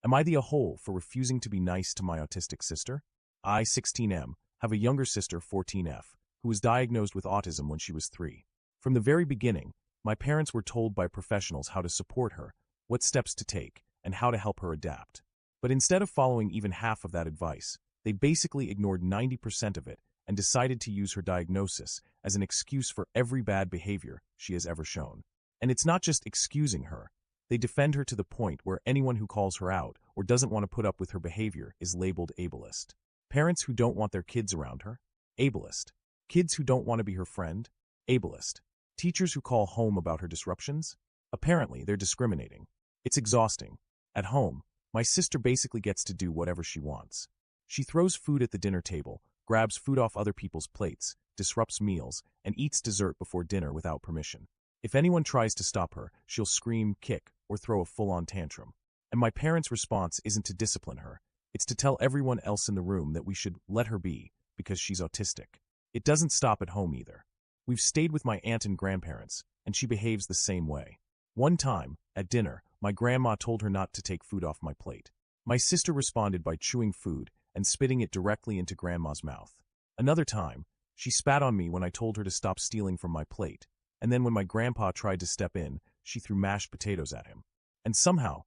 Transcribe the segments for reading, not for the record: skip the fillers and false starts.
Am I the a-hole for refusing to be nice to my autistic sister? I, 16M, have a younger sister, 14F, who was diagnosed with autism when she was 3. From the very beginning, my parents were told by professionals how to support her, what steps to take, and how to help her adapt. But instead of following even half of that advice, they basically ignored 90% of it and decided to use her diagnosis as an excuse for every bad behavior she has ever shown. And it's not just excusing her. They defend her to the point where anyone who calls her out or doesn't want to put up with her behavior is labeled ableist. Parents who don't want their kids around her? Ableist. Kids who don't want to be her friend? Ableist. Teachers who call home about her disruptions? Apparently, they're discriminating. It's exhausting. At home, my sister basically gets to do whatever she wants. She throws food at the dinner table, grabs food off other people's plates, disrupts meals, and eats dessert before dinner without permission. If anyone tries to stop her, she'll scream, kick, or throw a full-on tantrum. And my parents' response isn't to discipline her. It's to tell everyone else in the room that we should let her be because she's autistic. It doesn't stop at home either. We've stayed with my aunt and grandparents, and she behaves the same way. One time, at dinner, my grandma told her not to take food off my plate. My sister responded by chewing food and spitting it directly into grandma's mouth. Another time, she spat on me when I told her to stop stealing from my plate, and then when my grandpa tried to step in, she threw mashed potatoes at him. And somehow,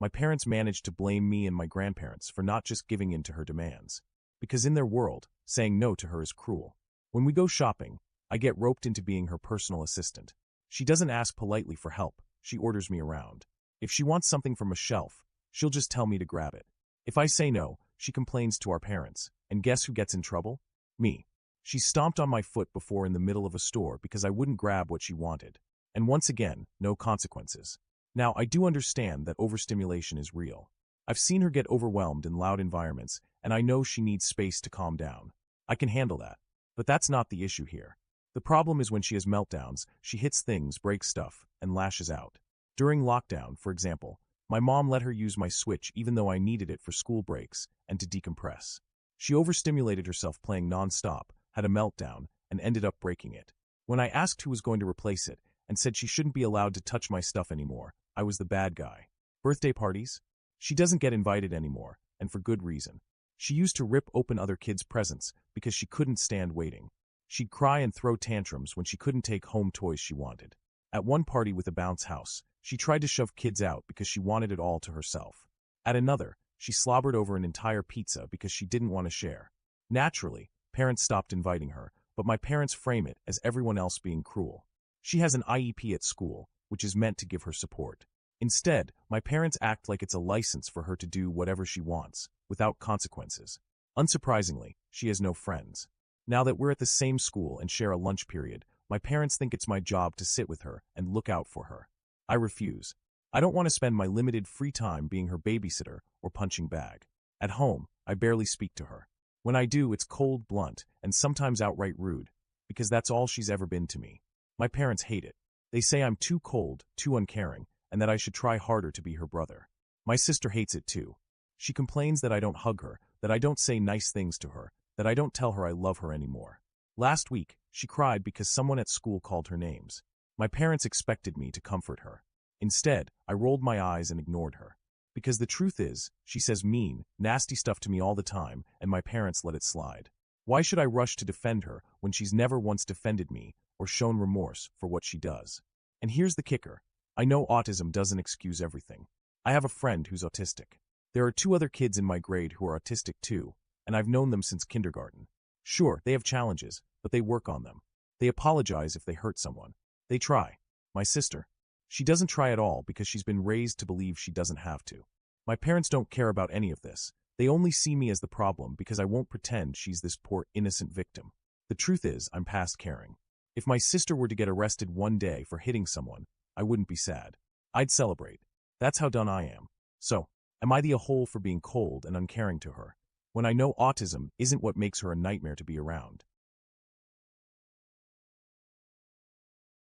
my parents managed to blame me and my grandparents for not just giving in to her demands. Because in their world, saying no to her is cruel. When we go shopping, I get roped into being her personal assistant. She doesn't ask politely for help, she orders me around. If she wants something from a shelf, she'll just tell me to grab it. If I say no, she complains to our parents, and guess who gets in trouble? Me. She stomped on my foot before in the middle of a store because I wouldn't grab what she wanted. And once again, no consequences. Now, I do understand that overstimulation is real. I've seen her get overwhelmed in loud environments, and I know she needs space to calm down. I can handle that. But that's not the issue here. The problem is when she has meltdowns, she hits things, breaks stuff, and lashes out. During lockdown, for example, my mom let her use my Switch even though I needed it for school breaks and to decompress. She overstimulated herself playing non-stop, had a meltdown, and ended up breaking it. When I asked who was going to replace it and said she shouldn't be allowed to touch my stuff anymore, I was the bad guy. Birthday parties? She doesn't get invited anymore, and for good reason. She used to rip open other kids' presents because she couldn't stand waiting. She'd cry and throw tantrums when she couldn't take home toys she wanted. At one party with a bounce house, she tried to shove kids out because she wanted it all to herself. At another, she slobbered over an entire pizza because she didn't want to share. Naturally, parents stopped inviting her, but my parents frame it as everyone else being cruel. She has an IEP at school, which is meant to give her support. Instead, my parents act like it's a license for her to do whatever she wants, without consequences. Unsurprisingly, she has no friends. Now that we're at the same school and share a lunch period, my parents think it's my job to sit with her and look out for her. I refuse. I don't want to spend my limited free time being her babysitter or punching bag. At home, I barely speak to her. When I do, it's cold, blunt, and sometimes outright rude, because that's all she's ever been to me. My parents hate it. They say I'm too cold, too uncaring, and that I should try harder to be her brother. My sister hates it too. She complains that I don't hug her, that I don't say nice things to her, that I don't tell her I love her anymore. Last week, she cried because someone at school called her names. My parents expected me to comfort her. Instead, I rolled my eyes and ignored her. Because the truth is, she says mean, nasty stuff to me all the time, and my parents let it slide. Why should I rush to defend her when she's never once defended me or shown remorse for what she does? And here's the kicker. I know autism doesn't excuse everything. I have a friend who's autistic. There are 2 other kids in my grade who are autistic too, and I've known them since kindergarten. Sure, they have challenges, but they work on them. They apologize if they hurt someone. They try. My sister, she doesn't try at all because she's been raised to believe she doesn't have to. My parents don't care about any of this. They only see me as the problem because I won't pretend she's this poor innocent victim. The truth is, I'm past caring. If my sister were to get arrested one day for hitting someone, I wouldn't be sad. I'd celebrate. That's how done I am. So, am I the a-hole for being cold and uncaring to her, when I know autism isn't what makes her a nightmare to be around?